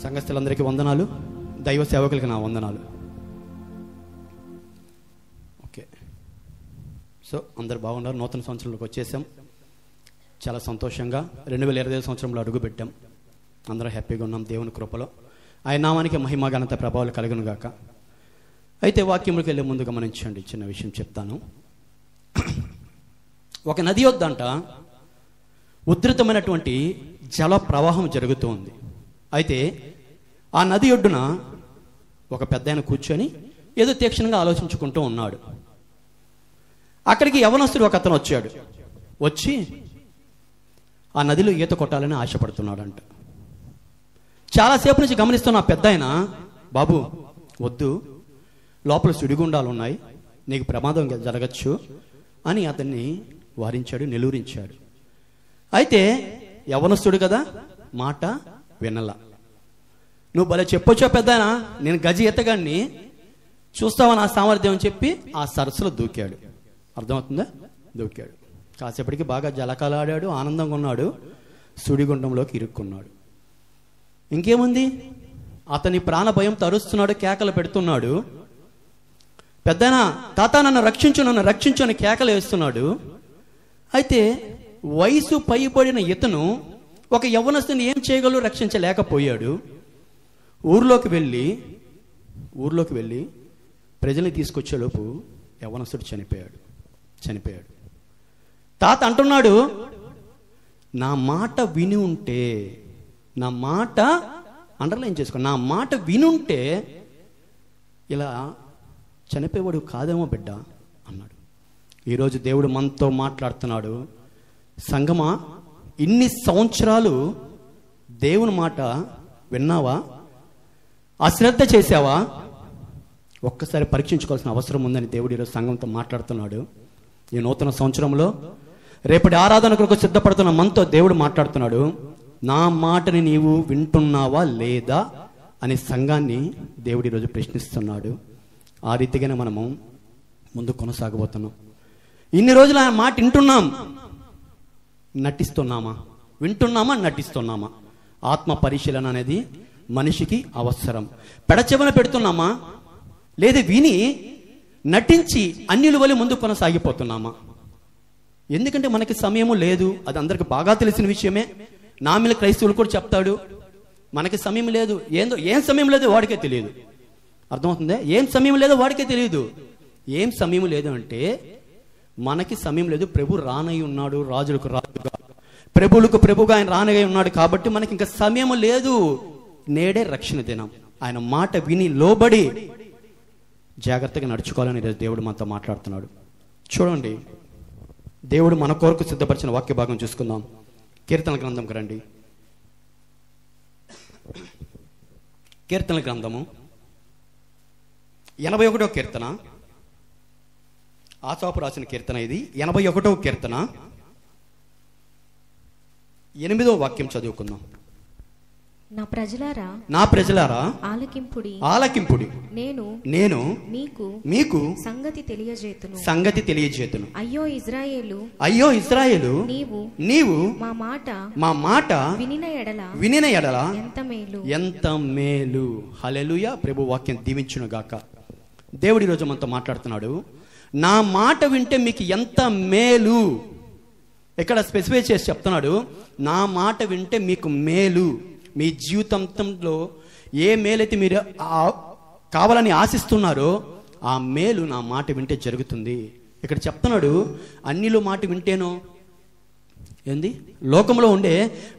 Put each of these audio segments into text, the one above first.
సంఘస్థులందరికీ వందనాలు, దైవ సేవకులకి నా వందనాలు. ఓకే, సో అందరు బాగున్నారు. నూతన సంవత్సరంలోకి వచ్చేసాం. చాలా సంతోషంగా 2025 సంవత్సరంలో అడుగుపెట్టాం. అందరం హ్యాపీగా ఉన్నాం దేవుని కృపలో. ఆయన నామానికి మహిమ ఘనత ప్రభావాలు కలుగును గాక. అయితే వాక్యంలోకి వెళ్ళే ముందు గమనించండి, చిన్న విషయం చెప్తాను. ఒక నది వద్దంట ఉధృతమైనటువంటి జల ప్రవాహం జరుగుతూ ఉంది. అయితే ఆ నది ఒడ్డున ఒక పెద్దాయన కూర్చొని ఏదో తీక్షణంగా ఆలోచించుకుంటూ ఉన్నాడు. అక్కడికి యవనస్తుడు ఒక అతను వచ్చాడు. వచ్చి ఆ నదిలో ఈత కొట్టాలని ఆశపడుతున్నాడంట. చాలాసేపు నుంచి గమనిస్తున్న ఆ పెద్దాయన, బాబు వద్దు, లోపల సుడిగుండాలు ఉన్నాయి, నీకు ప్రమాదం జరగచ్చు అని అతన్ని వారించాడు, నిలువరించాడు. అయితే యవనస్తుడు కదా, మాట వినలా. నువ్వు భలే చెప్పొచ్చో పెద్దాయన, నేను గజి ఎత్తగాన్ని, చూస్తావా నా సామర్థ్యం అని చెప్పి ఆ సరస్సులో దూకాడు. అర్థమవుతుందా? దూకాడు. కాసేపటికి బాగా జలకాలాడాడు, ఆనందంగా ఉన్నాడు. సుడిగుండంలోకి ఇరుక్కున్నాడు. ఇంకేముంది, అతని ప్రాణ భయం తరుస్తున్నాడు, కేకలు పెడుతున్నాడు. పెద్దనా, తాత నన్ను రక్షించు, నన్ను రక్షించు అని కేకలు వేస్తున్నాడు. అయితే వయసు పైబడిన ఇతను ఒక యవ్వనస్తుని ఏం చేయగలరు, రక్షించలేకపోయాడు. ఊర్లోకి వెళ్ళి ప్రజల్ని తీసుకొచ్చేలోపు యవ్వనస్తుడు చనిపోయాడు. తాత అంటున్నాడు, నా మాట విని ఉంటే, నా మాట అండర్లైన్ చేసుకో, నా మాట వినుంటే ఇలా చనిపోయేవాడు కాదేమో బిడ్డ అన్నాడు. ఈరోజు దేవుడు మనతో మాట్లాడుతున్నాడు. సంగమా, ఇన్ని సంవత్సరాలు దేవుని మాట విన్నావా? అశ్రద్ధ చేసావా? ఒక్కసారి పరీక్షించుకోవాల్సిన అవసరం ఉందని దేవుడు ఈరోజు సంఘంతో మాట్లాడుతున్నాడు. ఈ నూతన సంవత్సరంలో రేపటి ఆరాధన కొరకు సిద్ధపడుతున్న మనతో దేవుడు మాట్లాడుతున్నాడు. నా మాటని నీవు వింటున్నావా లేదా అనే సంఘాన్ని దేవుడు ఈరోజు ప్రశ్నిస్తున్నాడు. ఆ రీతిగానే మనము ముందు కొనసాగబోతున్నాం. ఇన్ని రోజులు ఆయన మాట వింటున్నాం, నటిస్తున్నామా? వింటున్నామా, నటిస్తున్నామా? ఆత్మ పరిశీలన అనేది మనిషికి అవసరం. పెడచెవన పెడుతున్నామా, లేదా విని నటించి అన్యుల వలె ముందు కొనసాగిపోతున్నామా? ఎందుకంటే మనకి సమయము లేదు, అది అందరికి బాగా తెలిసిన విషయమే. నామిల క్రైస్తవులు కూడా చెప్తాడు, మనకి సమయం లేదు. ఏం సమయం లేదు వాడికే తెలియదు. అర్థమవుతుందా? ఏం సమయం లేదో వాడికే తెలియదు. ఏం సమయం లేదు అంటే మనకి సమయం లేదు. ప్రభు రానై ఉన్నాడు, రాజులకు రాజుగా, ప్రభువులకు ప్రభుగా ఆయన రానై ఉన్నాడు. కాబట్టి మనకి ఇంకా సమయం లేదు. నేడే రక్షణ దినం. ఆయన మాట విని లోబడి జాగ్రత్తగా నడుచుకోవాలని దేవుడు మనతో మాట్లాడుతున్నాడు. చూడండి, దేవుడు మన కొరకు సిద్ధపరిచిన వాక్య భాగం చూసుకుందాం. కీర్తన గ్రంథంకి రండి. కీర్తన గ్రంథము 81వ కీర్తన, ఆసాపు రాసిన కీర్తన ఇది. 81వ కీర్తన 8వ వాక్యం చదువుకుందాం. నా ప్రజలారా ఆలకింపుడి, నేను మీకు సంగతి తెలియజేతును. అయ్యో ఇశ్రాయేలు, నీవు మా మాట వినిన ఎడల ఎంత మేలు. హల్లెలూయా. ప్రభు వాక్యం దీవించును గాక. దేవుడి రోజు మనతో మాట్లాడుతున్నాడు. నా మాట వింటే మీకు ఎంత మేలు. ఇక్కడ స్పెసిఫై చేసి చెప్తున్నాడు, నా మాట వింటే మీకు మేలు. మీ జీవితంలో ఏ మేలైతే మీరు కావాలని ఆశిస్తున్నారో ఆ మేలు నా మాట వింటే జరుగుతుంది. ఇక్కడ చెప్తున్నాడు, అన్నిలో మాట వింటేనో, ఏంది లోకంలో ఉండే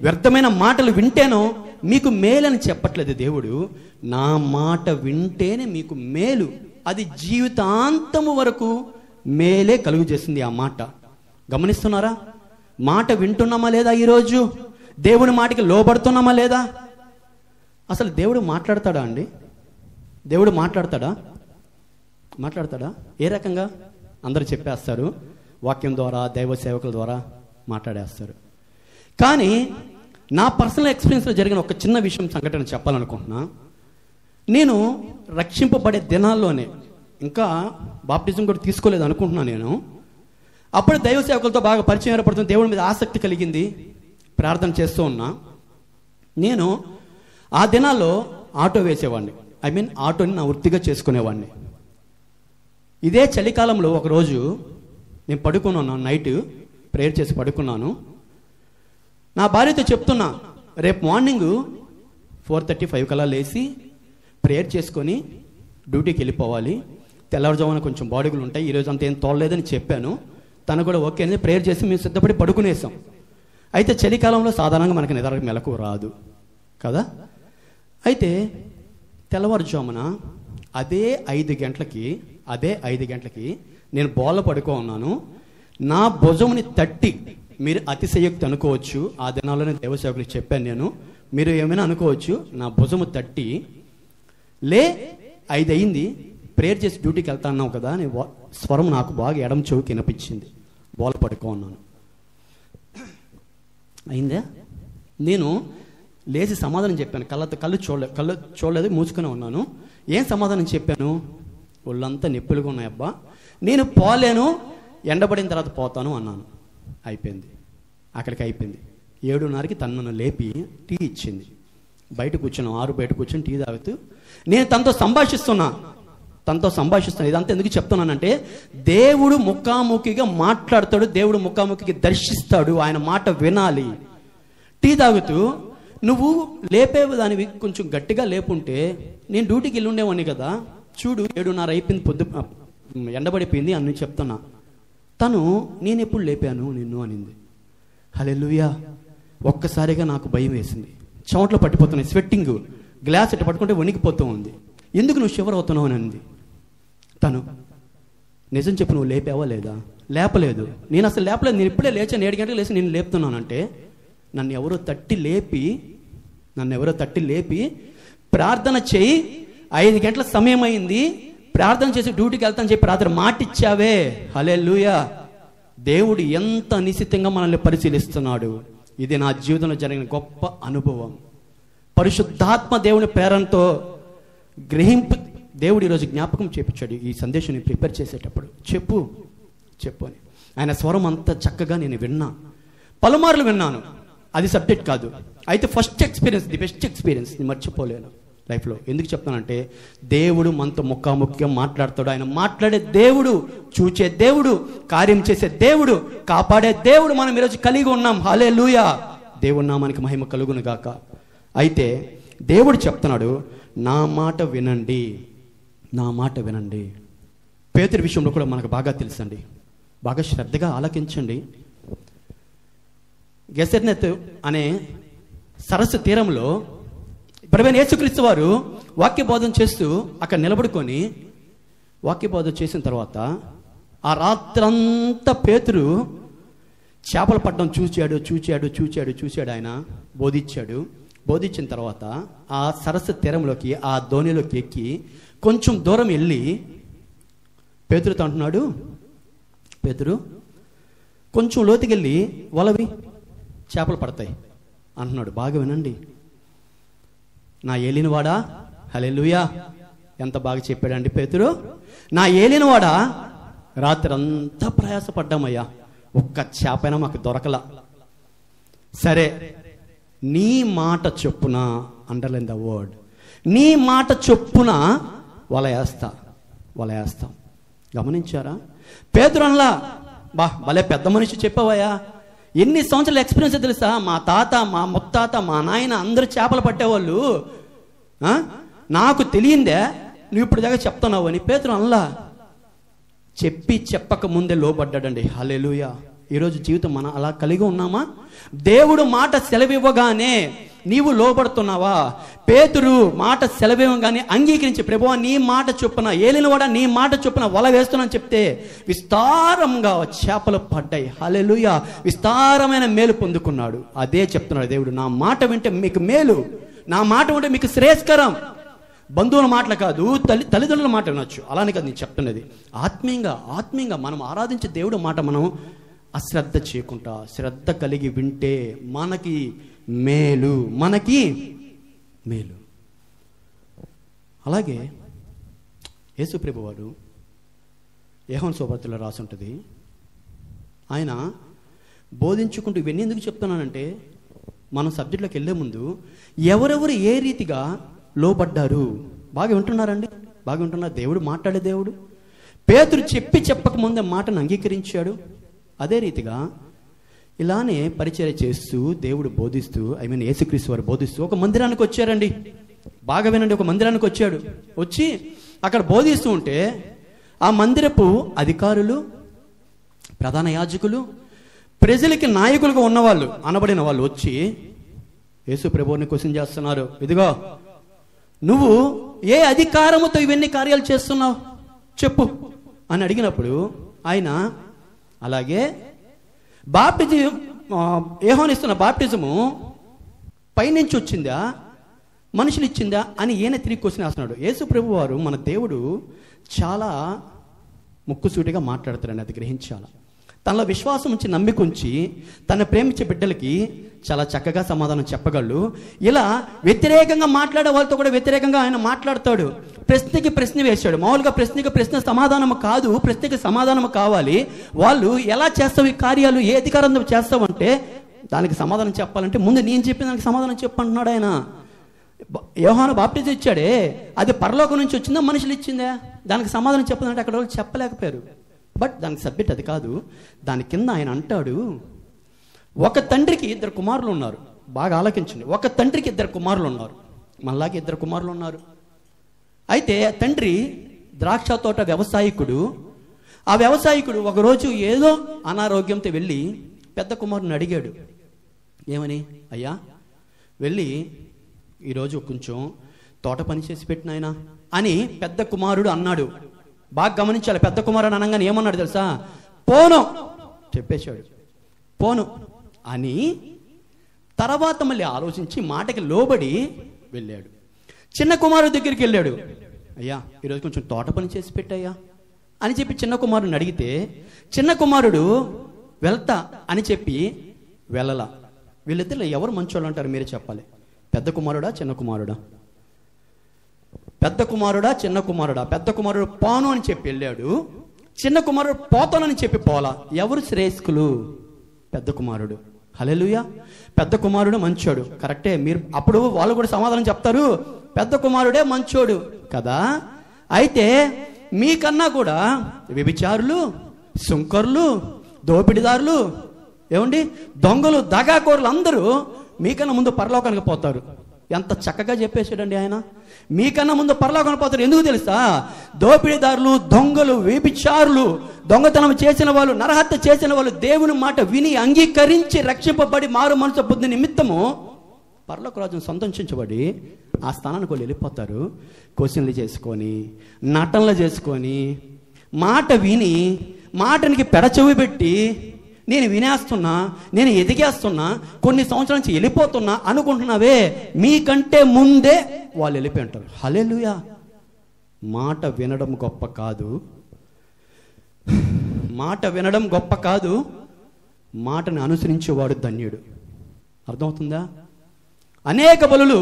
వ్యర్థమైన మాటలు వింటేనో మీకు మేలని చెప్పట్లేదు దేవుడు. నా మాట వింటేనే మీకు మేలు. అది జీవితాంతము వరకు మేలే కలుగు చేస్తుంది ఆ మాట. గమనిస్తున్నారా? మాట వింటున్నామా లేదా? ఈరోజు దేవుని మాటకి లోబడుతున్నామా లేదా? అసలు దేవుడు మాట్లాడతాడా అండి? దేవుడు మాట్లాడతాడా? ఏ రకంగా? అందరూ చెప్పేస్తారు, వాక్యం ద్వారా, దైవ సేవకుల ద్వారా మాట్లాడేస్తారు. కానీ నా పర్సనల్ ఎక్స్పీరియన్స్లో జరిగిన ఒక చిన్న విషయం, సంఘటన చెప్పాలనుకుంటున్నా. నేను రక్షింపబడే దినాల్లోనే, ఇంకా బాప్టిజం కూడా తీసుకోలేదు అనుకుంటున్నా నేను. అప్పుడు దైవ సేవకులతో బాగా పరిచయం ఏర్పడుతుంది, దేవుడి మీద ఆసక్తి కలిగింది, ప్రార్థన చేస్తూ ఉన్నా. నేను ఆ దినాల్లో ఆటో వేసేవాడిని, ఆటోని నా వృత్తిగా చేసుకునేవాడిని. ఇదే చలికాలంలో ఒకరోజు నేను పడుకున్నాను, నైట్ ప్రేయర్ చేసి పడుకున్నాను. నా భార్యతో చెప్తున్నా, రేపు మార్నింగ్ 4:35 కల్లా లేచి ప్రేయర్ చేసుకొని డ్యూటీకి వెళ్ళిపోవాలి, తెల్లవారుజామున కొంచెం బాడీలు ఉంటాయి, ఈరోజు అంత ఏం తోలలేదని చెప్పాను. తను కూడా ఓకే అని ప్రేయర్ చేసి మేము సిద్ధపడి పడుకునేసాం. అయితే చలికాలంలో సాధారణంగా మనకి నిద్ర మెలకు రాదు కదా. అయితే తెల్లవారుజామున అదే 5 గంటలకి నేను బోళ్ళ పడుకో ఉన్నాను. నా భుజముని తట్టి, మీరు అతిశయోక్తి అనుకోవచ్చు, ఆ దినాల్లోనే దేవసేవకులకు చెప్పాను నేను, మీరు ఏమైనా అనుకోవచ్చు, నా భుజము తట్టి, లే 5 అయింది, ప్రేయర్ చేసి డ్యూటీకి వెళ్తా అన్నావు కదా అని స్వరం నాకు బాగా ఎడమ చెవికి వినిపించింది. బోళ్ళ పడుకో ఉన్నాను. అయిందా? నేను లేచి సమాధానం చెప్పాను. కళ్ళు చూడలేదు, మూసుకునే ఉన్నాను. ఏం సమాధానం చెప్పాను? ఒళ్ళంతా నొప్పులుగా ఉన్నాయి అబ్బా, నేను పోలేను, ఎండబడిన తర్వాత పోతాను అన్నాను. అయిపోయింది, అక్కడికి అయిపోయింది. 7:30కి తనను లేపి టీ ఇచ్చింది. బయట కూర్చున్నాం, 6 బయట కూర్చొని టీ తాగుతూ నేను తనతో సంభాషిస్తున్నా. ఇదంతా ఎందుకు చెప్తున్నానంటే, దేవుడు ముఖాముఖిగా మాట్లాడతాడు, దేవుడు ముఖాముఖిగా దర్శిస్తాడు, ఆయన మాట వినాలి. టీ తాగుతూ, నువ్వు లేపేవి దానివి కొంచెం గట్టిగా లేపుంటే నేను డ్యూటీకి వెళ్ళి ఉండేవాడిని కదా, చూడు 7:30 అయిపోయింది, పొద్దు ఎండబడిపోయింది అని చెప్తున్నా. తను నేను ఎప్పుడు లేపాను నిన్ను అనింది. హల్లెలూయా. ఒక్కసారిగా నాకు భయం వేసింది, చెమటలో పట్టిపోతున్నాయి, స్వెట్టింగ్, గ్లాస్ ఇట్ట పట్టుకుంటే వణికిపోతూ ఉంది. ఎందుకు నువ్వు షివర్ అవుతున్నావు అని అంది. తను నిజం చెప్పు, నువ్వు లేపావా లేదా? లేపలేదు. నేను అసలు లేపలేదు, నేను ఇప్పుడే లేచాను, 7 గంటలకు లేచి నేను లేపుతున్నానంటే, నన్ను ఎవరో తట్టి లేపి ప్రార్థన చేయి, 5 గంటల సమయం అయింది, ప్రార్థన చేసి డ్యూటీకి వెళ్తానని చెప్పి రాత్రి మాటిచ్చావే. హల్లెలూయా. దేవుడు ఎంత నిశ్చితంగా మనల్ని పరిశీలిస్తున్నాడు. ఇది నా జీవితంలో జరిగిన గొప్ప అనుభవం. పరిశుద్ధాత్మ దేవుని ప్రేరణతో గ్రహింపు దేవుడు ఈరోజు జ్ఞాపకం చేపించాడు. ఈ సందేశం నేను ప్రిపేర్ చేసేటప్పుడు చెప్పు అని ఆయన స్వరం అంత చక్కగా నేను విన్నా, పలుమార్లు విన్నాను. అది సబ్జెక్ట్ కాదు. అయితే first experience, the best experience, నేను మర్చిపోలేను లైఫ్లో. ఎందుకు చెప్తానంటే, దేవుడు మనతో ముఖాముఖిగా మాట్లాడతాడు. ఆయన మాట్లాడే దేవుడు, చూచే దేవుడు, కార్యం చేసే దేవుడు, కాపాడే దేవుడు మనం ఈరోజు కలిగి ఉన్నాం. హల్లెలూయా. దేవుడి నామానికి మహిమ కలుగును గాక. అయితే దేవుడు చెప్తున్నాడు, నా మాట వినండి. పేతురు విషయంలో కూడా మనకు బాగా తెలుసండి, బాగా శ్రద్ధగా ఆలకించండి. గెసెర్నెత్ అనే సరస్సు తీరంలో ప్రభువైన యేసుక్రీస్తు వారు వాక్య బోధన చేస్తూ అక్కడ నిలబడుకొని వాక్య బోధన చేసిన తర్వాత ఆ రాత్రంతా పేతురు చేపలు పట్టడం చూచాడు. ఆయన బోధించిన తర్వాత ఆ సరస్సు తీరంలోకి, ఆ ధోనిలోకి ఎక్కి కొంచెం దూరం వెళ్ళి పేతురుతో అంటున్నాడు, పేతురు కొంచెం లోతుకెళ్ళి వలవి, చేపలు పడతాయి అంటున్నాడు. బాగా వినండి, నా ఏలినవాడా. హల్లెలూయా. ఎంత బాగా చెప్పాడండి పేతురు. నా ఏలినవాడా, రాత్రి అంతా ప్రయాసపడ్డామయ్యా, ఒక్క చేపైనా మాకు దొరకలా. సరే, నీ మాట చొప్పున, అండర్లైన్ ద వర్డ్, నీ మాట చొప్పున వల వేస్తాం. గమనించారా? పేతురు అనలా, భలే పెద్ద మనిషి చెప్పావయ్యా, ఎన్ని సంవత్సరాల ఎక్స్పీరియన్స్ తెలుసా, మా తాత, మా ముత్తాత, మా నాయన అందరూ చేపలు పట్టేవాళ్ళు, నాకు తెలియందే, నువ్వు ఇప్పుడు దాకా చెప్తున్నావు అని పేతురు అనలా. చెప్పక ముందే లోబడ్డాడండి. హల్లెలూయా. ఈరోజు జీవితం మనం అలా కలిగి ఉన్నామా? దేవుడు మాట సెలవివ్వగానే నీవు లోబడుతున్నావా? పేతురు మాట సెలవివ్వగానే అంగీకరించి, ప్రభువా నీ మాట చొప్పున, ఏలినవాడా నీ మాట చొప్పున వల వేస్తున్నాను చెప్తే విస్తారంగా చేపలు పడ్డాయి. హల్లెలూయా. విస్తారమైన మేలు పొందుకున్నాడు. అదే చెప్తున్నాడు దేవుడు, నా మాట వింటే మీకు మేలు, నా మాట వింటే మీకు శ్రేయస్కరం. బంధువుల మాటలు కాదు, తల్లిదండ్రుల మాట వినొచ్చు, అలానే కాదు నేను చెప్తున్నది. ఆత్మీయంగా మనం ఆరాధించే దేవుడు మాట మనం అశ్రద్ధ చేయకుండా శ్రద్ధ కలిగి వింటే మనకి మేలు. అలాగే యేసుప్రభు వారు యోహాను సువార్తలో రాసి ఉంటుంది, ఆయన బోధించుకుంటూ, ఇవన్నీ ఎందుకు చెప్తున్నానంటే, మనం సబ్జెక్టులోకి వెళ్ళే ముందు ఎవరెవరు ఏ రీతిగా లోబడ్డారు బాగా వింటున్నారండి? బాగా వింటున్నారు? దేవుడు మాట్లాడే దేవుడు. పేతురు చెప్పకముందే మాటను అంగీకరించాడు. అదే రీతిగా ఇలానే పరిచర్య చేస్తూ దేవుడు బోధిస్తూ యేసుక్రీస్తు వారు బోధిస్తూ ఒక మందిరానికి వచ్చారండి. బాగా వినండి, ఒక మందిరానికి వచ్చాడు. వచ్చి అక్కడ బోధిస్తూ ఉంటే ఆ మందిరపు అధికారులు, ప్రధాన యాజకులు, ప్రజలకి నాయకులుగా ఉన్నవాళ్ళు అనబడిన వాళ్ళు వచ్చి యేసు ప్రభువుని క్వశ్చన్ చేస్తున్నారు. ఇదిగో నువ్వు ఏ అధికారముతో ఇవన్నీ కార్యాలు చేస్తున్నావు చెప్పు అని అడిగినప్పుడు ఆయన అలాగే బాప్టిజం యోహాను ఇస్తున్న బాప్టిజము పైనుంచి వచ్చిందా మనుషులు ఇచ్చిందా అని ఈయన తిరిగి క్వశ్చన్ వేస్తున్నాడు. యేసు ప్రభు వారు మన దేవుడు చాలా ముక్కుసూటిగా మాట్లాడతారని అది గ్రహించాలి. తనలో విశ్వాసం ఉంచి నమ్మికుంచి తన ప్రేమించే బిడ్డలకి చాలా చక్కగా సమాధానం చెప్పగలడు. ఇలా వ్యతిరేకంగా మాట్లాడే వాళ్ళతో కూడా వ్యతిరేకంగా ఆయన మాట్లాడతాడు. ప్రశ్నకి ప్రశ్న వేశాడు. మామూలుగా ప్రశ్నకి ప్రశ్న సమాధానం కాదు, ప్రశ్నకి సమాధానం కావాలి. వాళ్ళు ఎలా చేస్తావు ఈ కార్యాలు, ఏ అధికారంతో చేస్తావు అంటే దానికి సమాధానం చెప్పాలంటే ముందు నేను చెప్పిన దానికి సమాధానం చెప్పంటున్నాడు ఆయన. యోహాను బాప్టిజం ఇచ్చాడే అది పరలోకం నుంచి వచ్చిందా మనుషులు ఇచ్చిందా? దానికి సమాధానం చెప్పదంటే అక్కడ వాళ్ళు చెప్పలేకపోయారు. బట్ దానికి సబ్జెక్ట్ అది కాదు. దాని కింద ఆయన అంటాడు, ఒక తండ్రికి 2 కుమారులు ఉన్నారు. బాగా ఆలోచించండి. ఒక తండ్రికి 2 కుమారులు ఉన్నారు. మనలాగే 2 కుమారులు ఉన్నారు. అయితే తండ్రి ద్రాక్ష తోట వ్యవసాయకుడు. ఆ వ్యవసాయకుడు ఒకరోజు ఏదో అనారోగ్యంతో వెళ్ళి పెద్ద కుమారుని అడిగాడు. ఏమని? అయ్యా వెళ్ళి ఈరోజు కొంచెం తోట పని చేసి పెట్టిన ఆయన అని పెద్ద కుమారుడు అన్నాడు. బాగా గమనించాలి. పెద్ద కుమారుడు అనగానే ఏమన్నాడు తెలుసా? పోను చెప్పేశాడు. పోను అని తర్వాత మళ్ళీ ఆలోచించి మాటకి లోబడి వెళ్ళాడు. చిన్న కుమారుడు దగ్గరికి వెళ్ళాడు. అయ్యా ఈరోజు కొంచెం తోట పని చేసి పెట్టయ్యా అని చెప్పి చిన్న కుమారుడిని అడిగితే చిన్న కుమారుడు వెళ్తా అని చెప్పి వెళ్ళలా. వీళ్ళిద్దరు ఎవరు మంచోళ్ళు అంటారు మీరే చెప్పాలి. పెద్ద కుమారుడా చిన్న కుమారుడా? పెద్ద కుమారుడా చిన్న కుమారుడా? పెద్ద కుమారుడు పోను అని చెప్పి వెళ్ళాడు. చిన్న కుమారుడు పోతానని చెప్పి పోలా. ఎవరు శ్రేయస్కులు? పెద్ద కుమారుడు. హల్లెలూయా. పెద్ద కుమారుడు మంచోడు. కరెక్టే. మీరు అప్పుడు వాళ్ళు కూడా సమాధానం చెప్తారు, పెద్ద కుమారుడే మంచోడు కదా. అయితే మీకన్నా కూడా వ్యభిచారులు, సుంకర్లు, దోపిడిదారులు, ఏమండి దొంగలు, దగాకోరులు అందరూ మీకన్నా ముందు పరలోకానికి పోతారు. ఎంత చక్కగా చెప్పేశాడండి ఆయన. మీకన్నా ముందు పరలోకానికి పోతారు. ఎందుకు తెలుసా? దోపిడీదారులు, దొంగలు, వ్యభిచారులు, దొంగతనం చేసిన వాళ్ళు, నరహత్య చేసిన వాళ్ళు దేవుని మాట విని అంగీకరించి రక్షింపబడి మారు మనసు బుద్ధి నిమిత్తము పరలోక రాజ్యం సంతోషించబడి ఆ స్థానానికి వాళ్ళు వెళ్ళిపోతారు. క్వశ్చన్లు చేసుకొని, నటనలు చేసుకొని, మాట విని మాటనికి పెడచెవి పెట్టి నేను వినేస్తున్నా, నేను ఎదిగేస్తున్నా, కొన్ని సంవత్సరాల నుంచి వెళ్ళిపోతున్నా అనుకుంటున్నావే, మీకంటే ముందే వాళ్ళు వెళ్ళిపోయి ఉంటారు. హల్లెలూయా. మాట వినడం గొప్ప కాదు, మాట వినడం గొప్ప కాదు, మాటను అనుసరించేవాడు ధన్యుడు. అర్థమవుతుందా? అనేక బలులు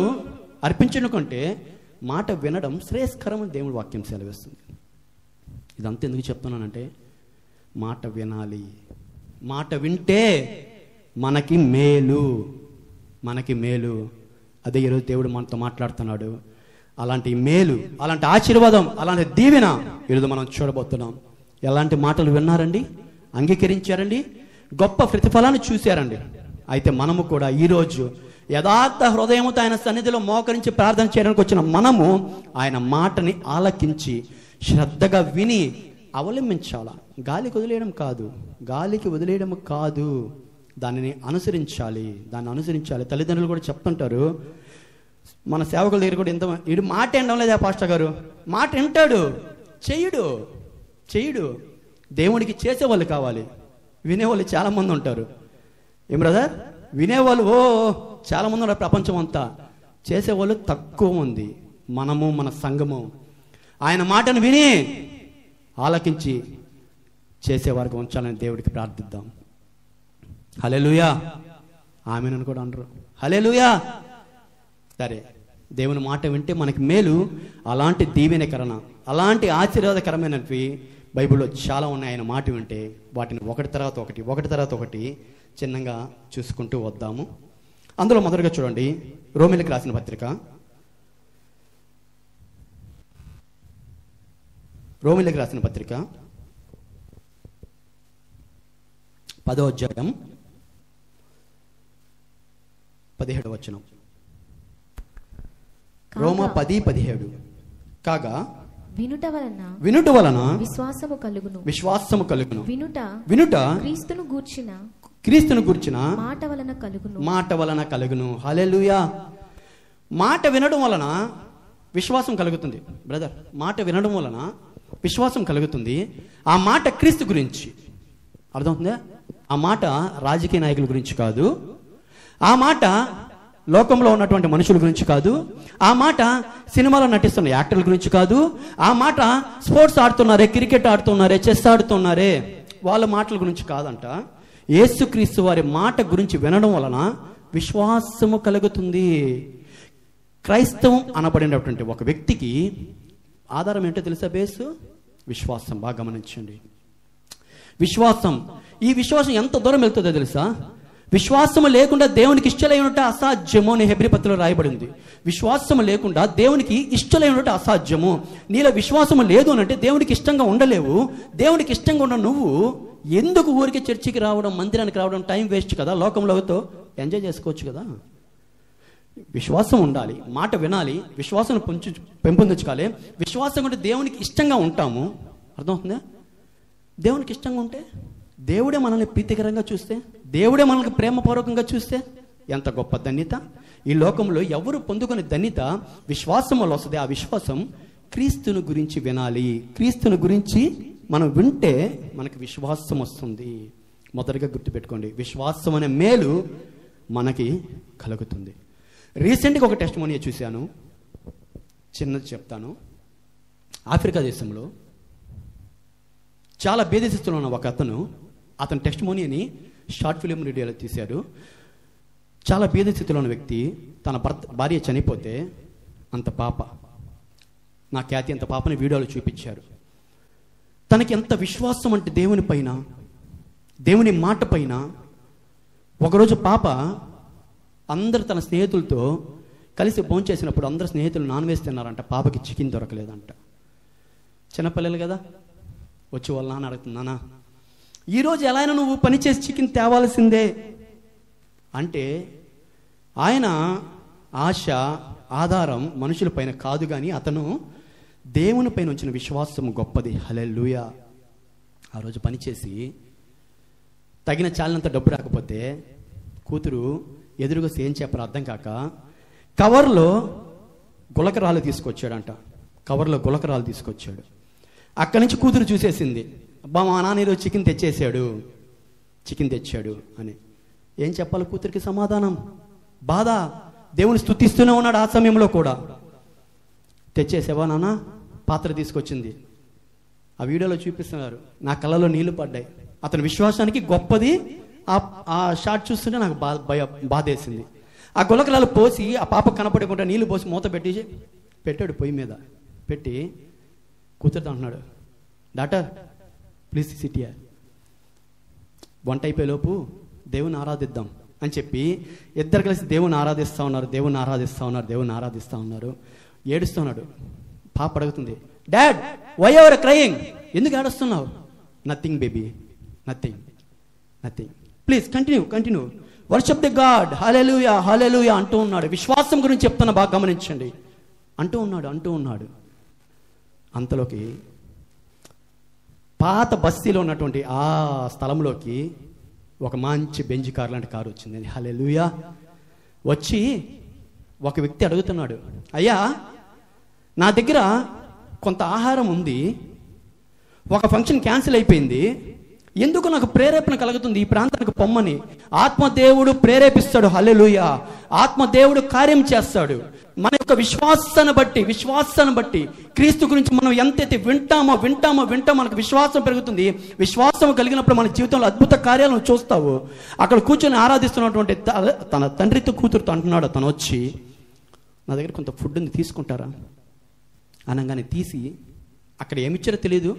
అర్పించడం కంటే మాట వినడం శ్రేయస్కరం అని దేవుడి వాక్యం సెలవిస్తుంది. ఇదంతా ఎందుకు చెప్తున్నానంటే మాట వినాలి. మాట వింటే మనకి మేలు, మనకి మేలు. అదే ఈరోజు దేవుడు మనతో మాట్లాడుతున్నాడు. అలాంటి మేలు, అలాంటి ఆశీర్వాదం, అలాంటి దీవెన ఈరోజు మనం చూడబోతున్నాం. ఎలాంటి మాటలు విన్నారండి? అంగీకరించారండి? గొప్ప ప్రతిఫలాన్ని చూశారండి. అయితే మనము కూడా ఈరోజు యథార్థ హృదయంతో ఆయన సన్నిధిలో మోకరించి ప్రార్థన చేయడానికి వచ్చిన మనము ఆయన మాటని ఆలకించి శ్రద్ధగా విని అవలంబించాలా. గాలికి వదిలేయడం కాదు, గాలికి వదిలేయడం కాదు, దానిని అనుసరించాలి, దాన్ని అనుసరించాలి. తల్లిదండ్రులు కూడా చెప్తుంటారు, మన సేవకుల దగ్గర కూడా వీడు మాట వినడం లేదా పాస్టర్ గారు? మాట వింటాడు, చెయ్యడు. దేవుడికి చేసేవాళ్ళు కావాలి, వినేవాళ్ళు చాలా మంది ఉంటారు. ఏం బ్రదర్? వినేవాళ్ళు చాలా మంది ఉన్నారు ప్రపంచం అంతా, చేసేవాళ్ళు తక్కువ మంది. మనము మన సంఘము ఆయన మాటను విని ఆలకించి చేసేవారికి ఉంచాలని దేవుడికి ప్రార్థిద్దాం. హల్లెలూయా. ఆమేన్ కూడా అనరు. హల్లెలూయా. సరే, దేవుని మాట వింటే మనకి మేలు. అలాంటి దీవెనకరణ, అలాంటి ఆశీర్వాదకరమైనవి బైబిల్లో చాలా ఉన్నాయి. ఆయన మాట వింటే వాటిని ఒకటి తర్వాత ఒకటి చిన్నగా చూసుకుంటూ వద్దాము. అందులో మొదటగా చూడండి, రోమీయులకు రాసిన పత్రిక, రోమీయులకు రాసిన పత్రిక 10వ అధ్యాయం 17వ వచనం. రోమా 10:17. కాగా వినుట వలన విశ్వాసము కలుగును. వినుట క్రీస్తును గూర్చిన మాట వలన కలుగును. హల్లెలూయా. మాట వినడం వలన విశ్వాసం కలుగుతుంది బ్రదర్. మాట వినడం వలన విశ్వాసం కలుగుతుంది. ఆ మాట క్రీస్తు గురించి. అర్థమవుతుందా? ఆ మాట రాజకీయ నాయకుల గురించి కాదు, ఆ మాట లోకంలో ఉన్నటువంటి మనుషుల గురించి కాదు, ఆ మాట సినిమాలో నటిస్తున్న యాక్టర్ల గురించి కాదు, ఆ మాట స్పోర్ట్స్ ఆడుతున్నారే, క్రికెట్ ఆడుతున్నారే, చెస్ ఆడుతున్నారే వాళ్ళ మాటల గురించి కాదంట. యేసుక్రీస్తు వారి మాట గురించి వినడం వలన విశ్వాసము కలుగుతుంది. క్రైస్తవం అనబడినటువంటి ఒక వ్యక్తికి ఆధారం ఏంటో తెలుసా? బేసు విశ్వాసం. బాగా గమనించండి. విశ్వాసం. ఈ విశ్వాసం ఎంత దూరం వెళ్తుందో తెలుసా? విశ్వాసము లేకుండా దేవునికి ఇష్టలై ఉండటం అసాధ్యము అని హెబ్రీ పత్రికలో రాయబడింది. విశ్వాసము లేకుండా దేవునికి ఇష్టలై ఉండటం అసాధ్యము. నీలో విశ్వాసము లేదు అని అంటే దేవునికి ఇష్టంగా ఉండలేవు. దేవునికి ఇష్టంగా ఉన్న నువ్వు ఎందుకు ఊరికి చర్చికి రావడం, మందిరానికి రావడం? టైం వేస్ట్ కదా. లోకంలోతో ఎంజాయ్ చేసుకోవచ్చు కదా. విశ్వాసం ఉండాలి, మాట వినాలి, విశ్వాసం పెంపొందించుకోవాలి. విశ్వాసం ఉంటే దేవునికి ఇష్టంగా ఉంటాము. అర్థమవుతుందా? దేవునికి ఇష్టంగా ఉంటే, దేవుడే మనల్ని ప్రీతికరంగా చూస్తే, దేవుడే మనల్ని ప్రేమపూర్వకంగా చూస్తే ఎంత గొప్ప ధన్యత. ఈ లోకంలో ఎవరు పొందుకునే ధన్యత విశ్వాసం వల్ల వస్తుంది. ఆ విశ్వాసం క్రీస్తుని గురించి వినాలి. క్రీస్తుని గురించి మనం వింటే మనకు విశ్వాసం వస్తుంది. మొదటిగా గుర్తుపెట్టుకోండి, విశ్వాసం అనే మేలు మనకి కలుగుతుంది. రీసెంట్గా ఒక టెస్టిమోనీ చూశాను, చిన్నది చెప్తాను. ఆఫ్రికా దేశంలో చాలా బేదస్థితిలో ఉన్న ఒక అతను టెస్టిమోనీని షార్ట్ ఫిలిం వీడియోలో తీశాడు. చాలా బేదస్థితిలో ఉన్న వ్యక్తి, తన భార్య చనిపోతే అంత పాప, నా ఖ్యాతి అంత పాపని వీడియోలో చూపించారు. తనకి ఎంత విశ్వాసం అంటే దేవుని పైన, దేవుని మాట పైన. ఒకరోజు పాప అందరు తన స్నేహితులతో కలిసి భోంచేసినప్పుడు అందరు స్నేహితులు నాన్ వెజ్ తిన్నారంట. పాపకి చికెన్ దొరకలేదంట. చిన్నపిల్లలు కదా, వచ్చి వాళ్ళ నాన్న అడుగుతున్నానా, ఈరోజు ఎలా అయినా నువ్వు పనిచేసి చికెన్ తేవాల్సిందే అంటే, ఆయన ఆశ ఆధారం మనుషుల పైన కాదు, కానీ అతను దేవుని పైన ఉంచిన విశ్వాసం గొప్పది. హల్లెలూయా. ఆ రోజు పనిచేసి తగిన చాలినంత డబ్బు రాకపోతే కూతురు ఎదురుగా ఏం చెప్పారో అర్థం కాక కవర్లో గులకరాలు తీసుకొచ్చాడంట. కవర్లో గులకరాలు తీసుకొచ్చాడు. అక్కడి నుంచి కూతురు చూసేసింది, అబ్బా మా నాన్న ఈరోజు చికెన్ తెచ్చాడు అని. ఏం చెప్పాలి కూతురికి సమాధానం? బాధ. దేవుని స్తుతిస్తూనే ఉన్నాడు ఆ సమయంలో కూడా. తెచ్చేసావా నాన్న? పాత్ర తీసుకొచ్చింది. ఆ వీడియోలో చూపిస్తున్నారు, నా కళ్ళలో నీళ్లు పడ్డాయి. అతని విశ్వాసానికి గొప్పది. ఆ షాట్ చూస్తుంటే నాకు బాధేసింది. ఆ గులకరాలు పోసి ఆ పాప కనపడకుండా నీళ్లు పోసి మూత పెట్టాడు పొయ్యి మీద పెట్టి. కూతురుతో అంటున్నాడు, డాక్టర్ ప్లీజ్ సిట్ హియర్, వంట అయిపోయేలోపు దేవుని ఆరాధిద్దాం అని చెప్పి ఇద్దరు కలిసి దేవుని ఆరాధిస్తూ ఉన్నారు. ఏడుస్తున్నాడు. పాప అడుగుతుంది, డాడ్ వై ఎవర్ క్రయింగ్? ఎందుకు ఏడుస్తున్నావు? Nothing baby, nothing. Please continue worship the God, hallelujah hallelujah అంటూ ఉన్నాడు. విశ్వాసం గురించి చెప్తున్నా, బాగా గమనించండి. అంటూ ఉన్నాడు. అంతలోకి పాత బస్తీలో ఉన్నటువంటి ఆ స్థలంలోకి ఒక మంచి బెంజ్ కార్ లాంటి కారు వచ్చింది. హల్లెలూయా. వచ్చి ఒక వ్యక్తి అడుగుతున్నాడు, అయ్యా నా దగ్గర కొంత ఆహారం ఉంది, ఒక ఫంక్షన్ క్యాన్సిల్ అయిపోయింది, ఎందుకు నాకు ప్రేరేపణ కలుగుతుంది ఈ ప్రాంతానికి పొమ్మని? ఆత్మదేవుడు ప్రేరేపిస్తాడు. హల్లెలూయా. ఆత్మదేవుడు కార్యం చేస్తాడు. మన యొక్క విశ్వాసాన్ని బట్టి క్రీస్తు గురించి మనం ఎంతైతే వింటామో మనకు విశ్వాసం పెరుగుతుంది. విశ్వాసం కలిగినప్పుడు మన జీవితంలో అద్భుత కార్యాలను చూస్తావు. అక్కడ కూర్చొని ఆరాధిస్తున్నటువంటి తన తండ్రితో కూతురుతో అంటున్నాడు, తను వచ్చి నా దగ్గర కొంత ఫుడ్ ఉంది తీసుకుంటారా అనగానే తీసి అక్కడ ఏమిచ్చారో తెలియదు,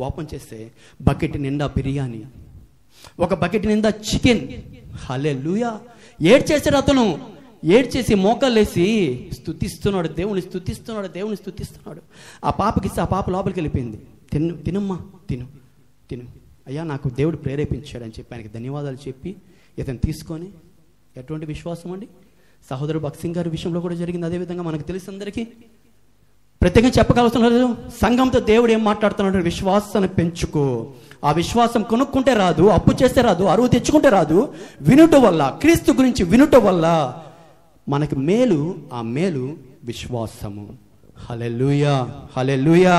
ఓపెన్ చేస్తే బకెట్ నిండా బిర్యానీ, ఒక బకెట్ నిండా చికెన్. హల్లెలూయా. ఏడ్చేసాడు అతను. ఏడ్చేసి మోకాళ్ళేసి స్తుతిస్తున్నాడు, దేవుని స్తుతిస్తున్నాడు. ఆ పాపకి ఇస్తే ఆ పాప లోపలికి వెళ్ళిపోయింది. తినమ్మా, తిను అయ్యా, నాకు దేవుడు ప్రేరేపించాడని చెప్పి ఆయనకి ధన్యవాదాలు చెప్పి ఇతను తీసుకొని, ఎటువంటి విశ్వాసం అండి, సహోదరు భక్త్ సింగ్ గారి విషయంలో కూడా జరిగింది. అదేవిధంగా మనకు తెలుసు అందరికీ, ప్రత్యేకంగా చెప్పగలుగుతున్నారు. సంఘంతో దేవుడు ఏం మాట్లాడుతున్నాడు? విశ్వాసాన్ని పెంచుకో. ఆ విశ్వాసం కొనుక్కుంటే రాదు, అప్పు చేస్తే రాదు, అరువు తెచ్చుకుంటే రాదు. వినుట వల్ల, క్రీస్తు గురించి వినుట వల్ల మనకి మేలు. ఆ మేలు విశ్వాసము. హల్లెలూయా, హల్లెలూయా.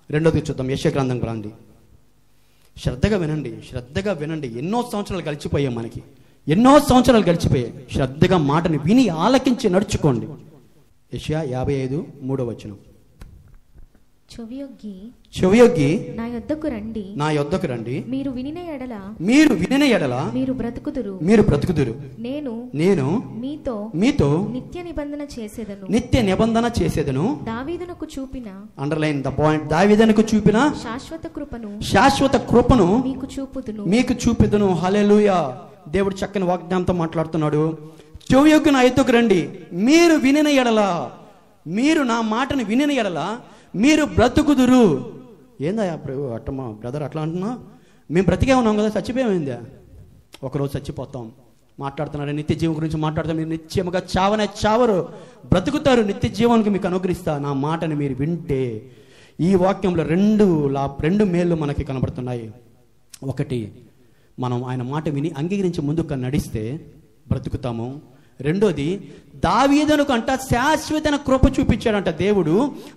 రెండోది చూద్దాం. యెషయా గ్రంథం రండి, శ్రద్ధగా వినండి. ఎన్నో సంవత్సరాలు గడిచిపోయాయి. శ్రద్ధగా మాటని విని ఆలకించి నడుచుకోండి. యెషయా 55:3 చెవియొగ్గి నా యొద్దకు రండి, మీరు వినిన ఎడల మీరు బ్రతుకుదురు. నేను మీతో నిత్య నిబంధన చేసేదను. దావీదునకు చూపిన, అండర్లైన్ ద పాయింట్, దావీదునకు చూపిన శాశ్వత కృపను మీకు చూపుదును. హల్లెలూయా. దేవుడు చక్కని వాగ్దానంతో మాట్లాడుతున్నాడు. చెవియొగ్గి నా యొద్దకు రండి, మీరు వినిన ఎడల, మీరు నా మాటను వినిన ఎడల మీరు బ్రతుకుదురు. ఏందా అట్టమ్మా బ్రదర్ అట్లా అంటున్నా? మేము బ్రతికే ఉన్నాం కదా, చచ్చిపోయామైందా? ఒకరోజు చచ్చిపోతాం. మాట్లాడుతున్నారు నిత్య జీవం గురించి మాట్లాడుతాం. మీరు నిత్యముగా చావరు, బ్రతుకుతారు. నిత్య జీవానికి మీకు అనుగ్రహిస్తా నా మాటని మీరు వింటే. ఈ వాక్యంలో రెండు మేళ్ళు మనకి కనబడుతున్నాయి. ఒకటి, మనం ఆయన మాట విని అంగీకరించి ముందుకు నడిస్తే బ్రతుకుతాము. రెండోది, దావీదునకు అంట శాశ్వత కృప చూపించాడంట దేవుడు.